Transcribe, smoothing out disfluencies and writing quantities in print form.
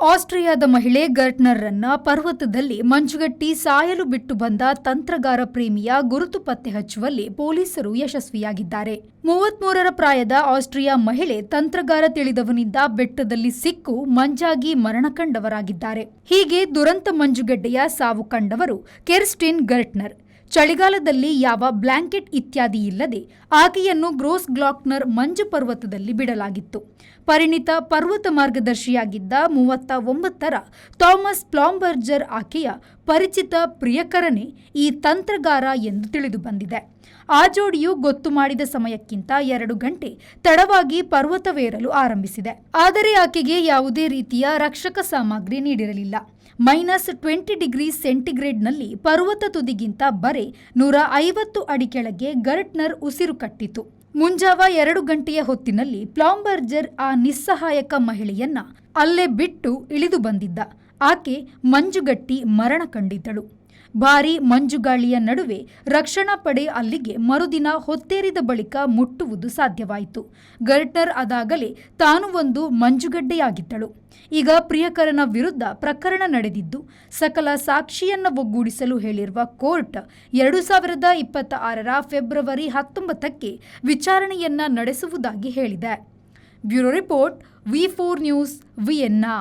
ಆಸ್ಟ್ರಿಯಾದ ಮಹಿಳೆ ಗರ್ಟ್ನರ್ರನ್ನ ಪರ್ವತದಲ್ಲಿ ಮಂಜುಗಟ್ಟಿ ಸಾಯಲು ಬಿಟ್ಟು ಬಂದ ತಂತ್ರಗಾರ ಪ್ರೇಮಿಯ ಗುರುತು ಪತ್ತೆ ಹಚ್ಚುವಲ್ಲಿ ಪೊಲೀಸರು ಯಶಸ್ವಿಯಾಗಿದ್ದಾರೆ. 33ರ ಪ್ರಾಯದ ಆಸ್ಟ್ರಿಯಾ ಮಹಿಳೆ ತಂತ್ರಗಾರ ತಿಳಿದವನಿಂದ ಬೆಟ್ಟದಲ್ಲಿ ಸಿಕ್ಕು ಮಂಜಾಗಿ ಮರಣ ಕಂಡವರಾಗಿದ್ದಾರೆ. ಹೀಗೆ ದುರಂತ ಮಂಜುಗಡ್ಡೆಯ ಸಾವು ಕಂಡವರು ಕೆರ್ಸ್ಟಿನ್ ಗರ್ಟ್ನರ್. ಚಳಿಗಾಲದಲ್ಲಿ ಯಾವ ಬ್ಲಾಂಕೆಟ್ ಇತ್ಯಾದಿ ಇಲ್ಲದೆ ಆಕೆಯನ್ನು ಗ್ರೋಸ್ ಗ್ಲಾಕ್ನರ್ ಮಂಜು ಪರ್ವತದಲ್ಲಿ ಬಿಡಲಾಗಿತ್ತು. ಪರಿಣಿತ ಪರ್ವತ ಮಾರ್ಗದರ್ಶಿಯಾಗಿದ್ದ 39ರ ಥಾಮಸ್ ಪ್ಲಾಂಬರ್ಜರ್ ಆಕೆಯ ಪರಿಚಿತ ಪ್ರಿಯಕರನೇ ಈ ತಂತ್ರಗಾರ ಎಂದು ತಿಳಿದು ಬಂದಿದೆ. ಆ ಜೋಡಿಯು ಗೊತ್ತು ಮಾಡಿದ ಸಮಯಕ್ಕಿಂತ 2 ಗಂಟೆ ತಡವಾಗಿ ಪರ್ವತವೇರಲು ಆರಂಭಿಸಿದೆ. ಆದರೆ ಆಕೆಗೆ ಯಾವುದೇ ರೀತಿಯ ರಕ್ಷಕ ಸಾಮಗ್ರಿ ನೀಡಿರಲಿಲ್ಲ. -20 ಡಿಗ್ರಿ ಸೆಂಟಿಗ್ರೇಡ್ನಲ್ಲಿ ಪರ್ವತ ತುದಿಗಿಂತ ಬರೆ 150 ಅಡಿ ಕೆಳಗೆ ಗರ್ಟ್ನರ್ ಉಸಿರು ಕಟ್ಟಿತು. ಮುಂಜಾವ 2 ಗಂಟೆಯ ಹೊತ್ತಿನಲ್ಲಿ ಪ್ಲಾಂಬರ್ಜರ್ ಆ ನಿಸ್ಸಹಾಯಕ ಮಹಿಳೆಯನ್ನ ಅಲ್ಲೇ ಬಿಟ್ಟು ಇಳಿದು ಬಂದಿದ್ದ. ಆಕೆ ಮಂಜುಗಟ್ಟಿ ಮರಣ ಕಂಡಿದ್ದಳು. ಭಾರೀ ಮಂಜುಗಾಳಿಯ ನಡುವೆ ರಕ್ಷಣಾ ಪಡೆ ಅಲ್ಲಿಗೆ ಮರುದಿನ ಹೊತ್ತೇರಿದ ಬಳಿಕ ಮುಟ್ಟುವುದು ಸಾಧ್ಯವಾಯಿತು. ಗರ್ಟ್ನರ್ ಅದಾಗಲೇ ತಾನು ಒಂದು ಮಂಜುಗಡ್ಡೆಯಾಗಿದ್ದಳು. ಈಗ ಪ್ರಿಯಕರನ ವಿರುದ್ಧ ಪ್ರಕರಣ ನಡೆದಿದ್ದು, ಸಕಲ ಸಾಕ್ಷಿಯನ್ನ ಒಗ್ಗೂಡಿಸಲು ಹೇಳಿರುವ ಕೋರ್ಟ್ 2026ರ ಫೆಬ್ರವರಿ 19ಕ್ಕೆ ವಿಚಾರಣೆಯನ್ನ ನಡೆಸುವುದಾಗಿ ಹೇಳಿದೆ. ಬ್ಯೂರೋ ರಿಪೋರ್ಟ್, ವಿ4 ನ್ಯೂಸ್, ವಿಯೆನ್ನಾ.